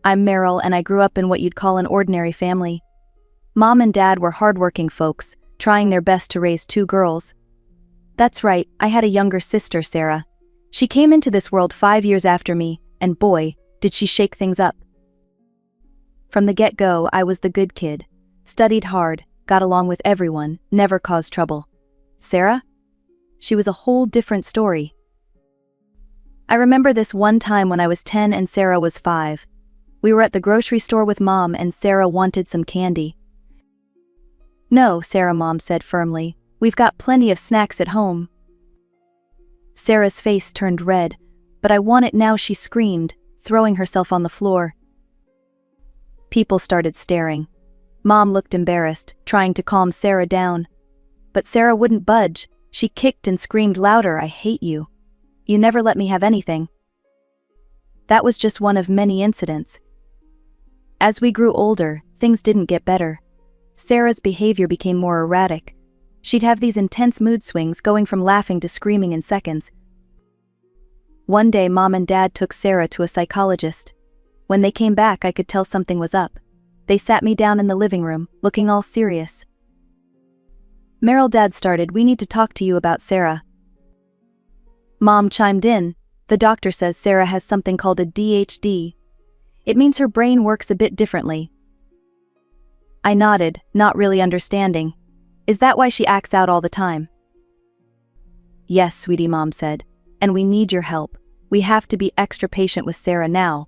I'm Meryl and I grew up in what you'd call an ordinary family. Mom and Dad were hardworking folks, trying their best to raise 2 girls. That's right, I had a younger sister, Sarah. She came into this world 5 years after me, and boy, did she shake things up. From the get-go, I was the good kid. Studied hard, got along with everyone, never caused trouble. Sarah? She was a whole different story. I remember this one time when I was 10 and Sarah was 5. We were at the grocery store with Mom and Sarah wanted some candy. No, Sarah, Mom said firmly. We've got plenty of snacks at home. Sarah's face turned red, but I want it now, she screamed, throwing herself on the floor. People started staring. Mom looked embarrassed, trying to calm Sarah down. But Sarah wouldn't budge. She kicked and screamed louder, I hate you. You never let me have anything. That was just one of many incidents. As we grew older, things didn't get better. Sarah's behavior became more erratic. She'd have these intense mood swings, going from laughing to screaming in seconds. One day, Mom and Dad took Sarah to a psychologist. When they came back, I could tell something was up. They sat me down in the living room, looking all serious. Meryl, Dad started, we need to talk to you about Sarah. Mom chimed in, the doctor says Sarah has something called ADHD. It means her brain works a bit differently. I nodded, not really understanding. Is that why she acts out all the time? Yes, sweetie, Mom said, and we need your help. We have to be extra patient with Sarah now.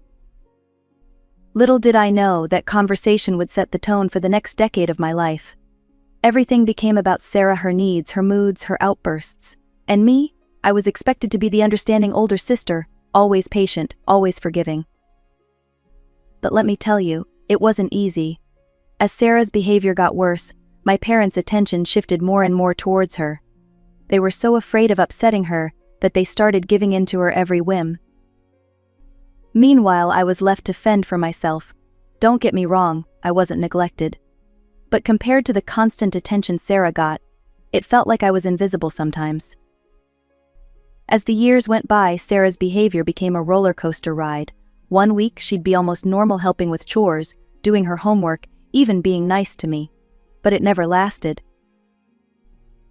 Little did I know that conversation would set the tone for the next decade of my life. Everything became about Sarah, her needs, her moods, her outbursts. And me? I was expected to be the understanding older sister, always patient, always forgiving. But let me tell you, it wasn't easy. As Sarah's behavior got worse, my parents' attention shifted more and more towards her. They were so afraid of upsetting her that they started giving in to her every whim. Meanwhile, I was left to fend for myself. Don't get me wrong, I wasn't neglected. But compared to the constant attention Sarah got, it felt like I was invisible sometimes. As the years went by, Sarah's behavior became a roller coaster ride. One week, she'd be almost normal, helping with chores, doing her homework, even being nice to me. But it never lasted.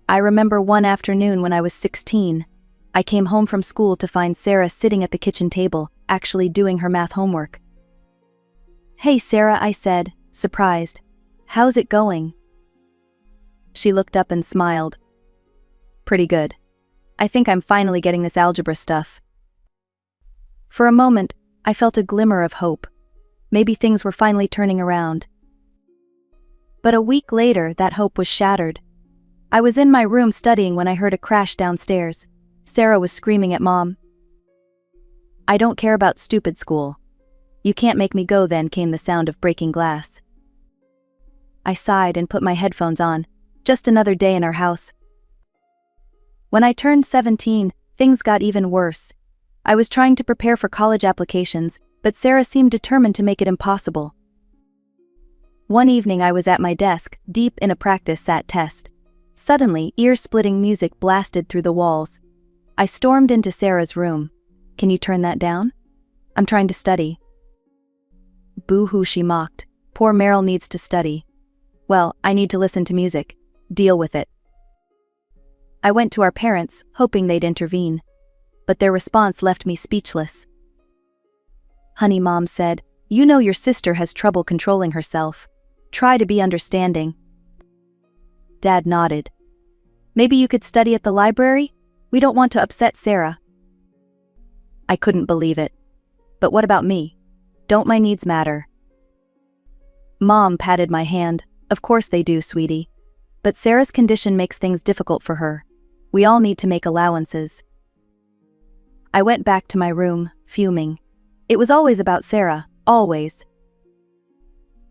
I remember one afternoon when I was 16. I came home from school to find Sarah sitting at the kitchen table, actually doing her math homework. Hey Sarah, I said, surprised. How's it going? She looked up and smiled. Pretty good. I think I'm finally getting this algebra stuff. For a moment, I felt a glimmer of hope. Maybe things were finally turning around. But a week later, that hope was shattered. I was in my room studying when I heard a crash downstairs. Sarah was screaming at Mom. I don't care about stupid school. You can't make me go, then came the sound of breaking glass. I sighed and put my headphones on. Just another day in our house. When I turned 17, things got even worse. I was trying to prepare for college applications, but Sarah seemed determined to make it impossible. One evening I was at my desk, deep in a practice SAT test. Suddenly, ear-splitting music blasted through the walls. I stormed into Sarah's room. Can you turn that down? I'm trying to study. Boo-hoo, she mocked. Poor Meryl needs to study. Well, I need to listen to music. Deal with it. I went to our parents, hoping they'd intervene. But their response left me speechless. Honey, Mom said, you know your sister has trouble controlling herself. Try to be understanding. Dad nodded. Maybe you could study at the library? We don't want to upset Sarah. I couldn't believe it. But what about me? Don't my needs matter? Mom patted my hand. Of course they do, sweetie. But Sarah's condition makes things difficult for her. We all need to make allowances. I went back to my room, fuming. It was always about Sarah, always.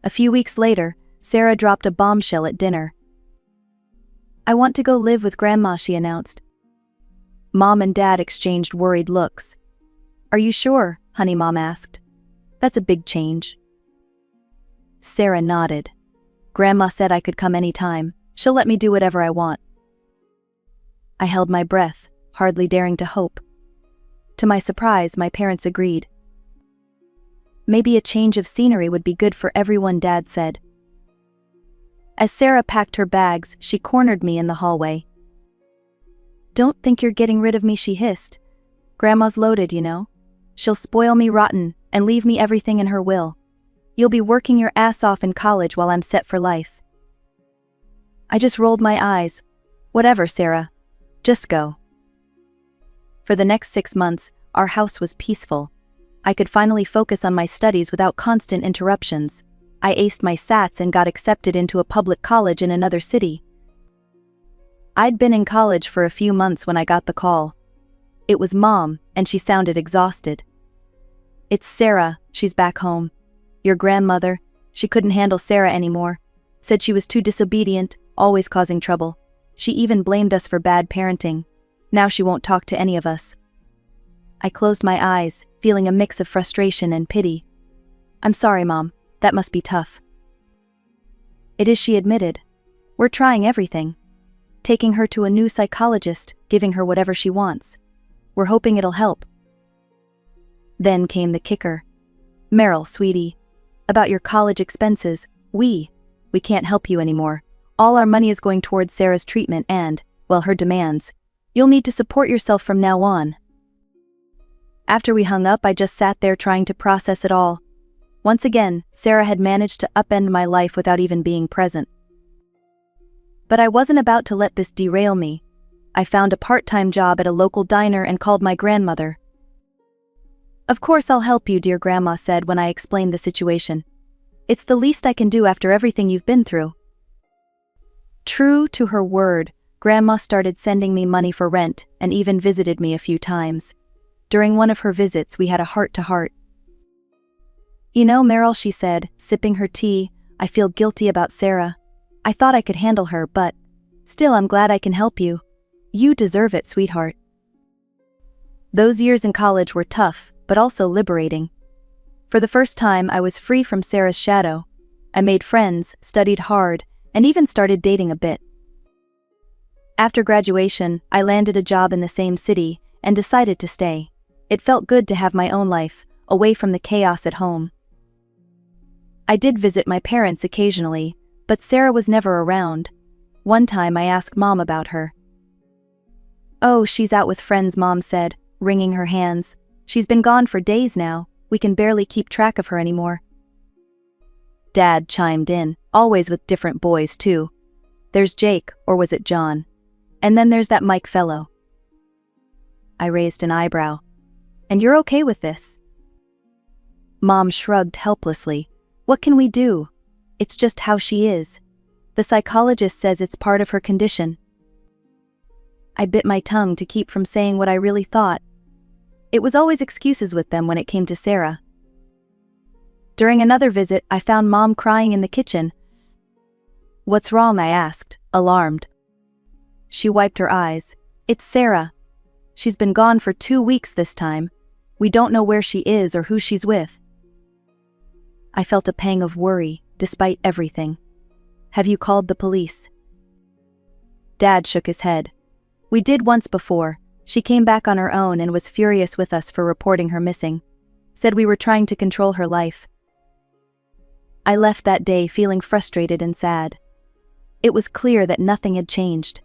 A few weeks later, Sarah dropped a bombshell at dinner. I want to go live with Grandma, she announced. Mom and Dad exchanged worried looks. Are you sure, honey, Mom asked. That's a big change. Sarah nodded. Grandma said I could come anytime. She'll let me do whatever I want. I held my breath, hardly daring to hope. To my surprise, my parents agreed. Maybe a change of scenery would be good for everyone, Dad said. As Sarah packed her bags, she cornered me in the hallway. "Don't think you're getting rid of me," she hissed. "Grandma's loaded, you know. She'll spoil me rotten and leave me everything in her will. You'll be working your ass off in college while I'm set for life." I just rolled my eyes. "Whatever, Sarah. Just go." For the next 6 months, our house was peaceful. I could finally focus on my studies without constant interruptions. I aced my SATs and got accepted into a public college in another city. I'd been in college for a few months when I got the call. It was Mom, and she sounded exhausted. "It's Sarah, she's back home. Your grandmother, she couldn't handle Sarah anymore. Said she was too disobedient, always causing trouble. She even blamed us for bad parenting. Now she won't talk to any of us." I closed my eyes, feeling a mix of frustration and pity. "I'm sorry, Mom. That must be tough." "It is," she admitted. "We're trying everything. Taking her to a new psychologist, giving her whatever she wants. We're hoping it'll help." Then came the kicker. "Meryl, sweetie. About your college expenses, we can't help you anymore. All our money is going towards Sarah's treatment and, well, her demands. You'll need to support yourself from now on." After we hung up, I just sat there trying to process it all. Once again, Sarah had managed to upend my life without even being present. But I wasn't about to let this derail me. I found a part-time job at a local diner and called my grandmother. "Of course I'll help you," dear Grandma said when I explained the situation. "It's the least I can do after everything you've been through." True to her word, Grandma started sending me money for rent and even visited me a few times. During one of her visits, we had a heart-to-heart. "You know, Meryl," she said, sipping her tea, "I feel guilty about Sarah. I thought I could handle her, but still I'm glad I can help you. You deserve it, sweetheart." Those years in college were tough, but also liberating. For the first time, I was free from Sarah's shadow. I made friends, studied hard, and even started dating a bit. After graduation, I landed a job in the same city and decided to stay. It felt good to have my own life, away from the chaos at home. I did visit my parents occasionally, but Sarah was never around. One time I asked Mom about her. "Oh, she's out with friends," Mom said, wringing her hands. "She's been gone for days now. We can barely keep track of her anymore." Dad chimed in, "Always with different boys, too. There's Jake, or was it John? And then there's that Mike fellow." I raised an eyebrow. "And you're okay with this?" Mom shrugged helplessly. "What can we do? It's just how she is. The psychologist says it's part of her condition." I bit my tongue to keep from saying what I really thought. It was always excuses with them when it came to Sarah. During another visit, I found Mom crying in the kitchen. "What's wrong?" I asked, alarmed. She wiped her eyes. "It's Sarah. She's been gone for 2 weeks this time. We don't know where she is or who she's with." I felt a pang of worry, despite everything. "Have you called the police?" Dad shook his head. "We did once before. She came back on her own and was furious with us for reporting her missing. Said we were trying to control her life." I left that day feeling frustrated and sad. It was clear that nothing had changed.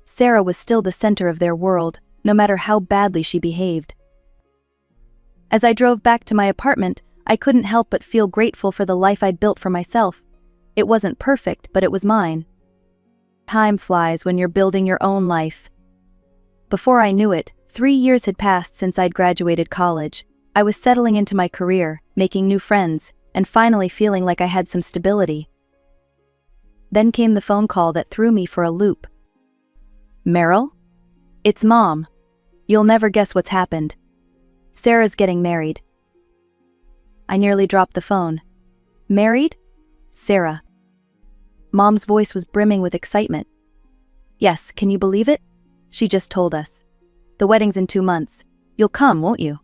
Sarah was still the center of their world, no matter how badly she behaved. As I drove back to my apartment, I couldn't help but feel grateful for the life I'd built for myself. It wasn't perfect, but it was mine. Time flies when you're building your own life. Before I knew it, 3 years had passed since I'd graduated college. I was settling into my career, making new friends, and finally feeling like I had some stability. Then came the phone call that threw me for a loop. "Meryl? It's Mom. You'll never guess what's happened. Sarah's getting married." I nearly dropped the phone. "Married? Sarah?" Mom's voice was brimming with excitement. "Yes, can you believe it? She just told us. The wedding's in 2 months. You'll come, won't you?"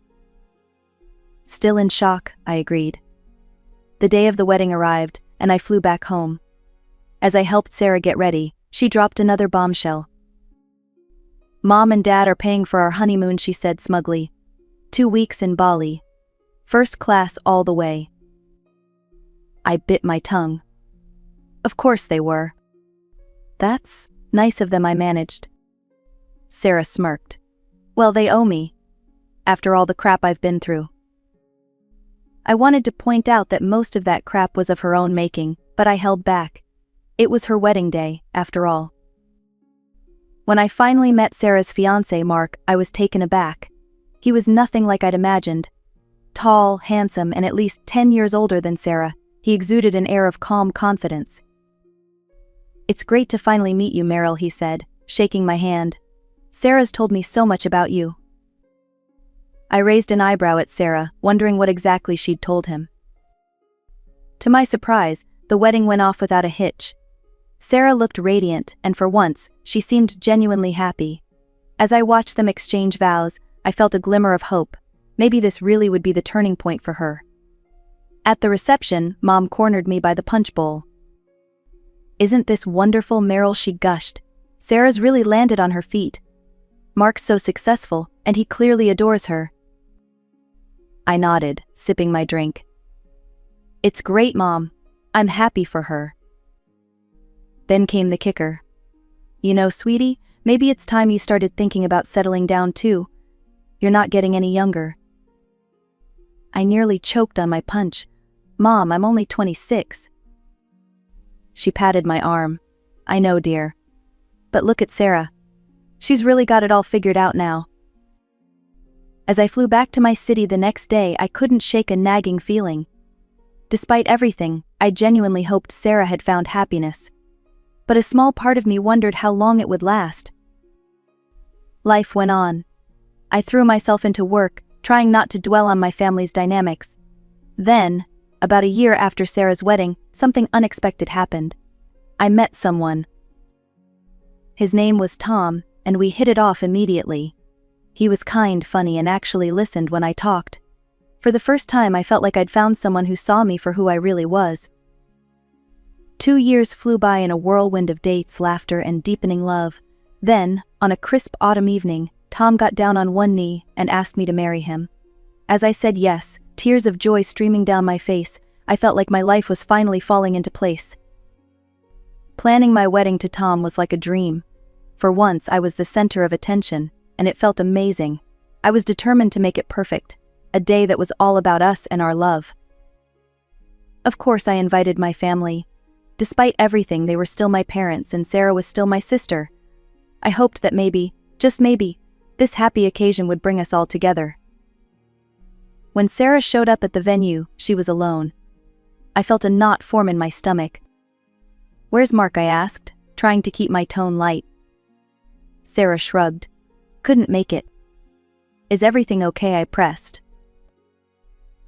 Still in shock, I agreed. The day of the wedding arrived, and I flew back home. As I helped Sarah get ready, she dropped another bombshell. "Mom and Dad are paying for our honeymoon," she said smugly. 2 weeks in Bali. First class all the way. I bit my tongue. Of course they were. That's nice of them, I managed. Sarah smirked. Well, they owe me. After all the crap I've been through. I wanted to point out that most of that crap was of her own making, but I held back. It was her wedding day, after all. When I finally met Sarah's fiancé, Mark, I was taken aback. He was nothing like I'd imagined. Tall, handsome, and at least 10 years older than Sarah, he exuded an air of calm confidence. It's great to finally meet you, Meryl, he said, shaking my hand. Sarah's told me so much about you. I raised an eyebrow at Sarah, wondering what exactly she'd told him. To my surprise, the wedding went off without a hitch. Sarah looked radiant, and for once, she seemed genuinely happy. As I watched them exchange vows, I felt a glimmer of hope. Maybe this really would be the turning point for her. At the reception, Mom cornered me by the punch bowl. Isn't this wonderful, Meryl, she gushed. Sarah's really landed on her feet. Mark's so successful, and he clearly adores her. I nodded, sipping my drink. It's great, Mom. I'm happy for her. Then came the kicker. You know, sweetie, maybe it's time you started thinking about settling down too. You're not getting any younger. I nearly choked on my punch. Mom, I'm only 26. She patted my arm. I know, dear. But look at Sarah. She's really got it all figured out now. As I flew back to my city the next day, I couldn't shake a nagging feeling. Despite everything, I genuinely hoped Sarah had found happiness. But a small part of me wondered how long it would last. Life went on. I threw myself into work, trying not to dwell on my family's dynamics. Then, about a year after Sarah's wedding, something unexpected happened. I met someone. His name was Tom, and we hit it off immediately. He was kind, funny, and actually listened when I talked. For the first time, I felt like I'd found someone who saw me for who I really was. 2 years flew by in a whirlwind of dates, laughter, and deepening love. Then, on a crisp autumn evening, Tom got down on one knee and asked me to marry him. As I said yes, tears of joy streaming down my face, I felt like my life was finally falling into place. Planning my wedding to Tom was like a dream. For once, I was the center of attention, and it felt amazing. I was determined to make it perfect, a day that was all about us and our love. Of course, I invited my family. Despite everything, they were still my parents, and Sarah was still my sister. I hoped that maybe, just maybe, this happy occasion would bring us all together. When Sarah showed up at the venue, she was alone. I felt a knot form in my stomach. Where's Mark? I asked, trying to keep my tone light. Sarah shrugged. Couldn't make it. Is everything okay? I pressed.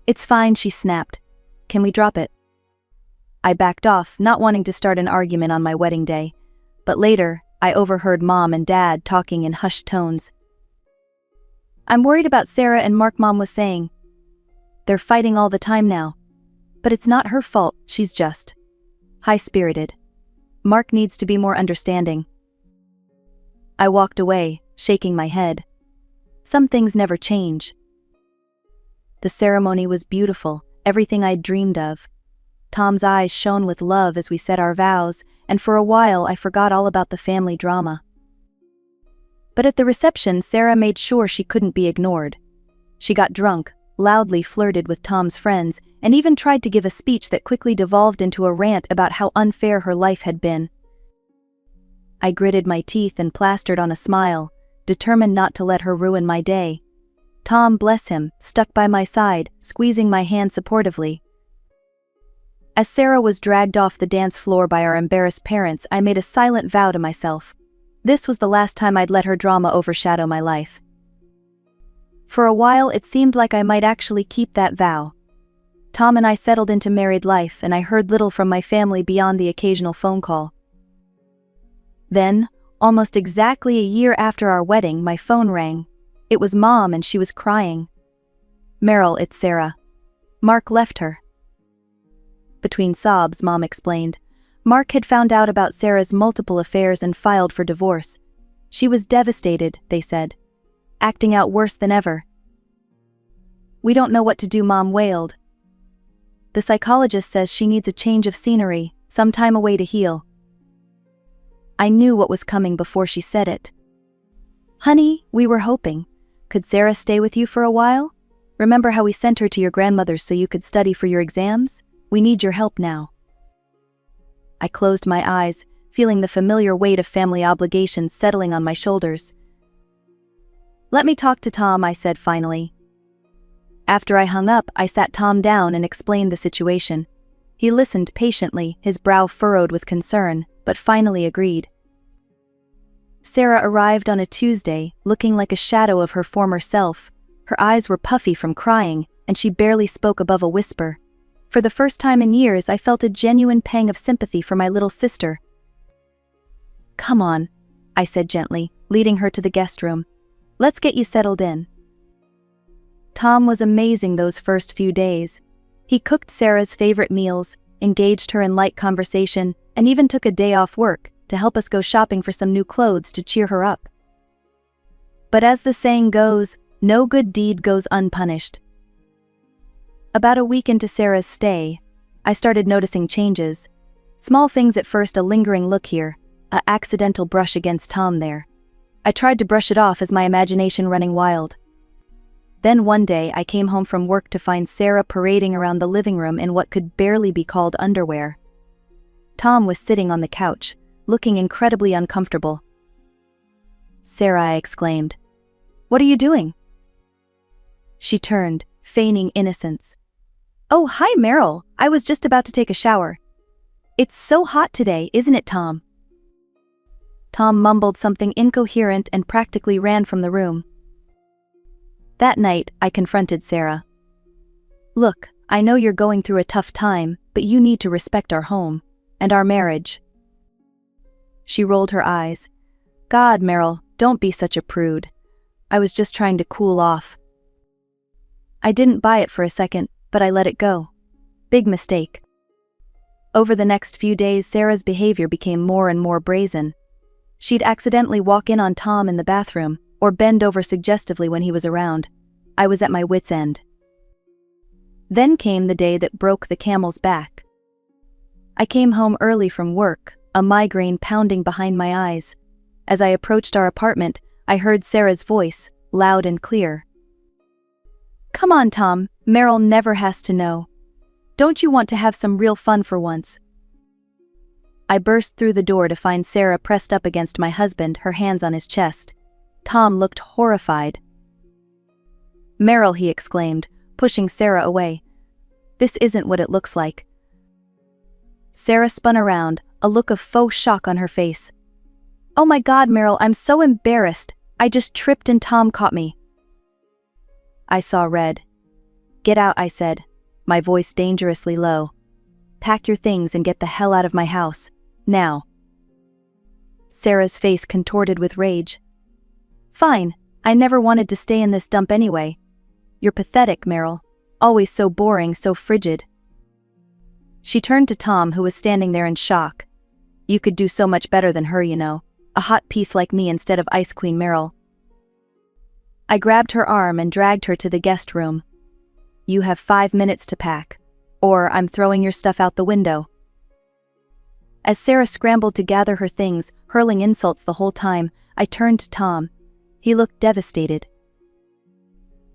It's fine, she snapped. Can we drop it? I backed off, not wanting to start an argument on my wedding day. But later, I overheard Mom and Dad talking in hushed tones. I'm worried about Sarah and Mark, Mom was saying. They're fighting all the time now. But it's not her fault, she's just high-spirited. Mark needs to be more understanding. I walked away, shaking my head. Some things never change. The ceremony was beautiful, everything I'd dreamed of. Tom's eyes shone with love as we said our vows, and for a while I forgot all about the family drama. But at the reception, Sarah made sure she couldn't be ignored. She got drunk, loudly flirted with Tom's friends, and even tried to give a speech that quickly devolved into a rant about how unfair her life had been. I gritted my teeth and plastered on a smile, determined not to let her ruin my day. Tom, bless him, stuck by my side, squeezing my hand supportively. As Sarah was dragged off the dance floor by our embarrassed parents, I made a silent vow to myself. This was the last time I'd let her drama overshadow my life. For a while, it seemed like I might actually keep that vow. Tom and I settled into married life, and I heard little from my family beyond the occasional phone call. Then, almost exactly a year after our wedding, my phone rang. It was Mom, and she was crying. Meryl, it's Sarah. Mark left her. Between sobs, Mom explained. Mark had found out about Sarah's multiple affairs and filed for divorce. She was devastated, they said. Acting out worse than ever. We don't know what to do, Mom wailed. The psychologist says she needs a change of scenery, some time away to heal. I knew what was coming before she said it. Honey, we were hoping. Could Sarah stay with you for a while? Remember how we sent her to your grandmother's so you could study for your exams? We need your help now. I closed my eyes, feeling the familiar weight of family obligations settling on my shoulders. Let me talk to Tom, I said finally. After I hung up, I sat Tom down and explained the situation. He listened patiently, his brow furrowed with concern, but finally agreed. Sarah arrived on a Tuesday, looking like a shadow of her former self. Her eyes were puffy from crying, and she barely spoke above a whisper. For the first time in years, I felt a genuine pang of sympathy for my little sister. Come on, I said gently, leading her to the guest room. Let's get you settled in. Tom was amazing those first few days. He cooked Sarah's favorite meals, engaged her in light conversation, and even took a day off work to help us go shopping for some new clothes to cheer her up. But as the saying goes, no good deed goes unpunished. About a week into Sarah's stay, I started noticing changes. Small things at first, a lingering look here, an accidental brush against Tom there. I tried to brush it off as my imagination running wild. Then one day I came home from work to find Sarah parading around the living room in what could barely be called underwear. Tom was sitting on the couch, looking incredibly uncomfortable. Sarah, I exclaimed. What are you doing? She turned, feigning innocence. Oh, hi Meryl, I was just about to take a shower. It's so hot today, isn't it, Tom? Tom mumbled something incoherent and practically ran from the room. That night, I confronted Sarah. Look, I know you're going through a tough time, but you need to respect our home and our marriage. She rolled her eyes. God, Meryl, don't be such a prude. I was just trying to cool off. I didn't buy it for a second, but I let it go. Big mistake. Over the next few days, Sarah's behavior became more and more brazen. She'd accidentally walk in on Tom in the bathroom, or bend over suggestively when he was around. I was at my wit's end. Then came the day that broke the camel's back. I came home early from work, a migraine pounding behind my eyes. As I approached our apartment, I heard Sarah's voice, loud and clear. Come on, Tom, Meryl never has to know. Don't you want to have some real fun for once? I burst through the door to find Sarah pressed up against my husband, her hands on his chest. Tom looked horrified. Meryl, he exclaimed, pushing Sarah away. This isn't what it looks like. Sarah spun around, a look of faux shock on her face. Oh my God, Meryl, I'm so embarrassed. I just tripped and Tom caught me. I saw red. Get out, I said, my voice dangerously low. Pack your things and get the hell out of my house, now. Sarah's face contorted with rage. Fine, I never wanted to stay in this dump anyway. You're pathetic, Meryl. Always so boring, so frigid. She turned to Tom, who was standing there in shock. You could do so much better than her, you know. A hot piece like me instead of Ice Queen Meryl. I grabbed her arm and dragged her to the guest room. You have 5 minutes to pack, or I'm throwing your stuff out the window. As Sarah scrambled to gather her things, hurling insults the whole time, I turned to Tom. He looked devastated.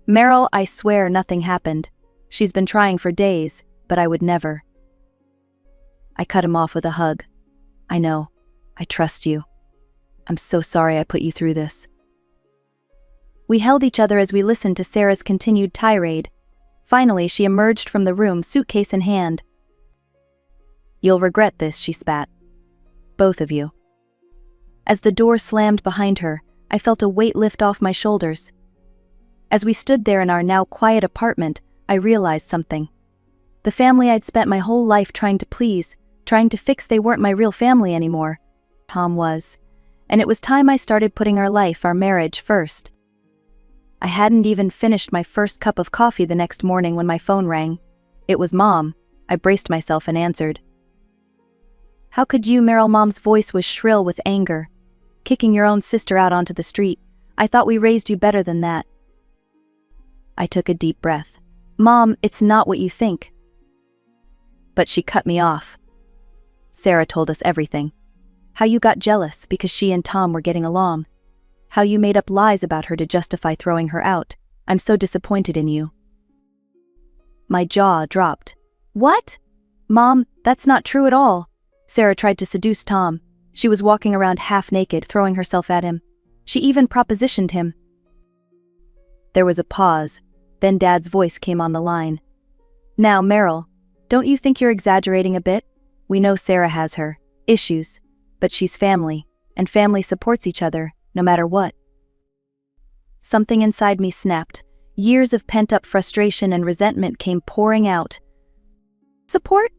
Meryl, I swear nothing happened. She's been trying for days, but I would never. I cut him off with a hug. I know. I trust you. I'm so sorry I put you through this. We held each other as we listened to Sarah's continued tirade. Finally, she emerged from the room, suitcase in hand. You'll regret this, she spat. Both of you. As the door slammed behind her, I felt a weight lift off my shoulders. As we stood there in our now quiet apartment, I realized something. The family I'd spent my whole life trying to please, trying to fix, they weren't my real family anymore. Tom was. And it was time I started putting our life, our marriage, first. I hadn't even finished my first cup of coffee the next morning when my phone rang. It was Mom. I braced myself and answered. How could you, Meryl? Mom's voice was shrill with anger. Kicking your own sister out onto the street. I thought we raised you better than that. I took a deep breath. Mom, it's not what you think. But she cut me off. Sarah told us everything. How you got jealous because she and Tom were getting along. How you made up lies about her to justify throwing her out. I'm so disappointed in you. My jaw dropped. What? Mom, that's not true at all. Sarah tried to seduce Tom. She was walking around half naked, throwing herself at him. She even propositioned him. There was a pause. Then Dad's voice came on the line. Now, Meryl, don't you think you're exaggerating a bit? We know Sarah has her issues, but she's family, and family supports each other, no matter what. Something inside me snapped. Years of pent-up frustration and resentment came pouring out. Support?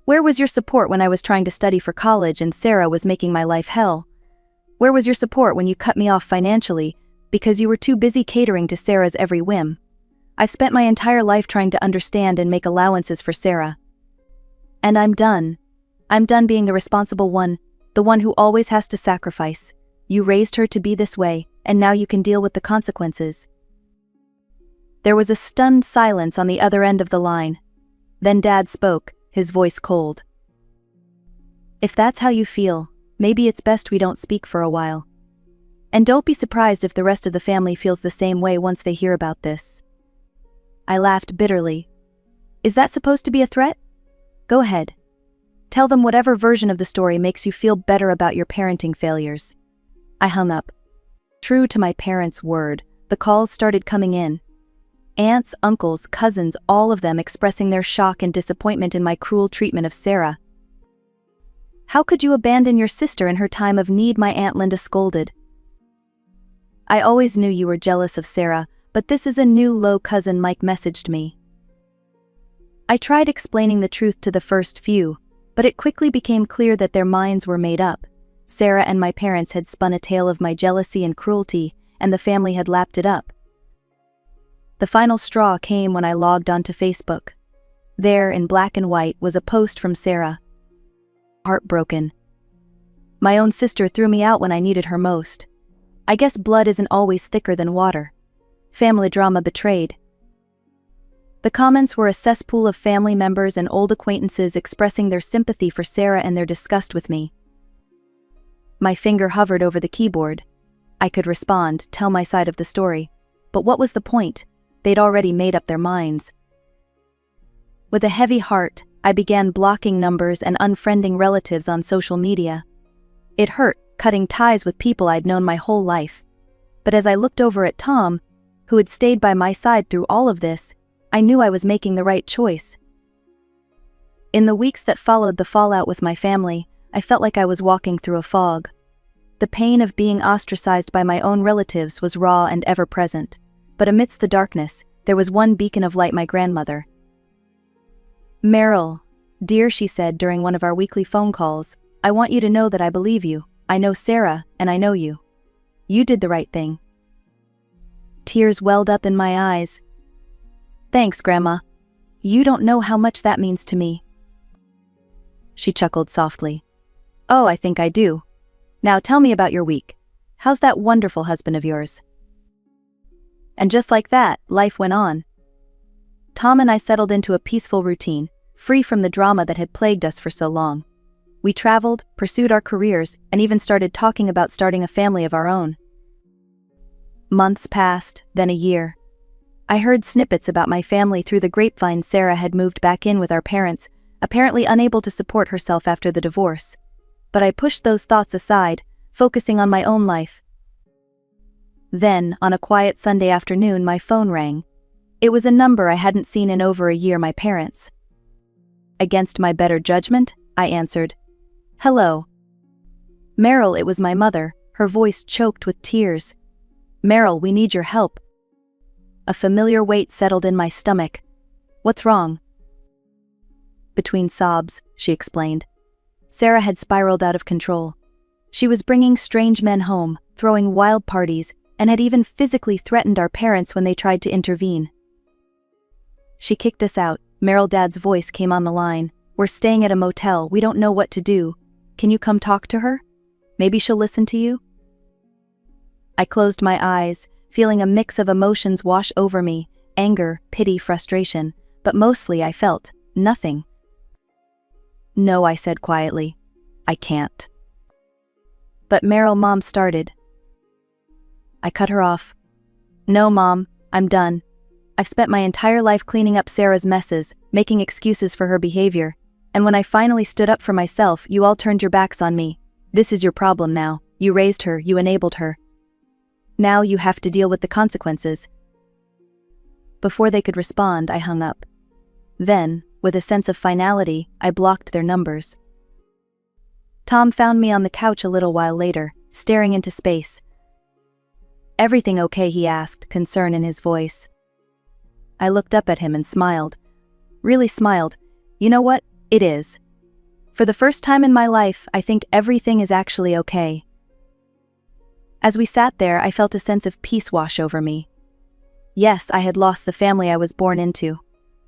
Where was your support when I was trying to study for college and Sarah was making my life hell? Where was your support when you cut me off financially because you were too busy catering to Sarah's every whim? I've spent my entire life trying to understand and make allowances for Sarah. And I'm done. I'm done being the responsible one, the one who always has to sacrifice. You raised her to be this way, and now you can deal with the consequences. There was a stunned silence on the other end of the line. Then Dad spoke, his voice cold. If that's how you feel, maybe it's best we don't speak for a while. And don't be surprised if the rest of the family feels the same way once they hear about this. I laughed bitterly. Is that supposed to be a threat? Go ahead. Tell them whatever version of the story makes you feel better about your parenting failures. I hung up. True to my parents' word, the calls started coming in. Aunts, uncles, cousins, all of them expressing their shock and disappointment in my cruel treatment of Sarah. How could you abandon your sister in her time of need? My Aunt Linda scolded. I always knew you were jealous of Sarah, but this is a new low cousin, Mike messaged me. I tried explaining the truth to the first few, but it quickly became clear that their minds were made up. Sarah and my parents had spun a tale of my jealousy and cruelty, and the family had lapped it up. The final straw came when I logged onto Facebook. There, in black and white, was a post from Sarah. Heartbroken. My own sister threw me out when I needed her most. I guess blood isn't always thicker than water. Family drama betrayed. The comments were a cesspool of family members and old acquaintances expressing their sympathy for Sarah and their disgust with me. My finger hovered over the keyboard. I could respond, tell my side of the story. But what was the point? They'd already made up their minds. With a heavy heart, I began blocking numbers and unfriending relatives on social media. It hurt, cutting ties with people I'd known my whole life. But as I looked over at Tom, who had stayed by my side through all of this, I knew I was making the right choice. In the weeks that followed the fallout with my family, I felt like I was walking through a fog. The pain of being ostracized by my own relatives was raw and ever-present. But amidst the darkness, there was one beacon of light: my grandmother. Meryl, dear, she said during one of our weekly phone calls, I want you to know that I believe you. I know Sarah, and I know you. You did the right thing. Tears welled up in my eyes. Thanks, Grandma. You don't know how much that means to me. She chuckled softly. Oh, I think I do. Now tell me about your week. How's that wonderful husband of yours? And just like that, life went on. Tom and I settled into a peaceful routine, free from the drama that had plagued us for so long. We traveled, pursued our careers, and even started talking about starting a family of our own. Months passed, then a year. I heard snippets about my family through the grapevine. Sarah had moved back in with our parents, apparently unable to support herself after the divorce. But I pushed those thoughts aside, focusing on my own life. Then, on a quiet Sunday afternoon, my phone rang. It was a number I hadn't seen in over a year: my parents. Against my better judgment, I answered. Hello. Meryl, it was my mother, her voice choked with tears. Meryl, we need your help. A familiar weight settled in my stomach. What's wrong? Between sobs, she explained. Sarah had spiraled out of control. She was bringing strange men home, throwing wild parties, and had even physically threatened our parents when they tried to intervene. She kicked us out. Meryl, Dad's voice came on the line. We're staying at a motel. We don't know what to do. Can you come talk to her? Maybe she'll listen to you? I closed my eyes, feeling a mix of emotions wash over me: anger, pity, frustration, but mostly I felt nothing. No, I said quietly. I can't. But Meryl, Mom started. I cut her off. No, Mom, I'm done. I've spent my entire life cleaning up Sarah's messes, making excuses for her behavior, and when I finally stood up for myself, you all turned your backs on me. This is your problem now. You raised her, you enabled her. Now you have to deal with the consequences. Before they could respond, I hung up. Then, with a sense of finality, I blocked their numbers. Tom found me on the couch a little while later, staring into space. Everything okay? He asked, concern in his voice. I looked up at him and smiled. Really smiled. You know what? It is. For the first time in my life, I think everything is actually okay. As we sat there, I felt a sense of peace wash over me. Yes, I had lost the family I was born into,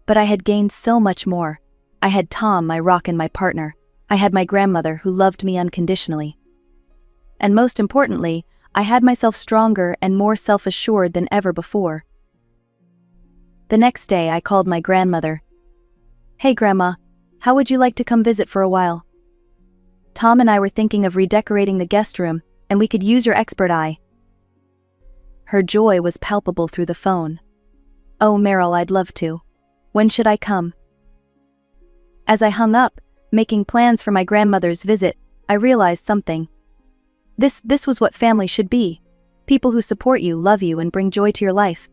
but I had gained so much more. I had Tom, my rock and my partner. I had my grandmother who loved me unconditionally. And most importantly, I had myself stronger and more self-assured than ever before. The next day, I called my grandmother. Hey, Grandma, how would you like to come visit for a while? Tom and I were thinking of redecorating the guest room, and we could use your expert eye. Her joy was palpable through the phone. Oh, Meryl, I'd love to. When should I come? As I hung up, making plans for my grandmother's visit, I realized something. This was what family should be. People who support you, love you, and bring joy to your life.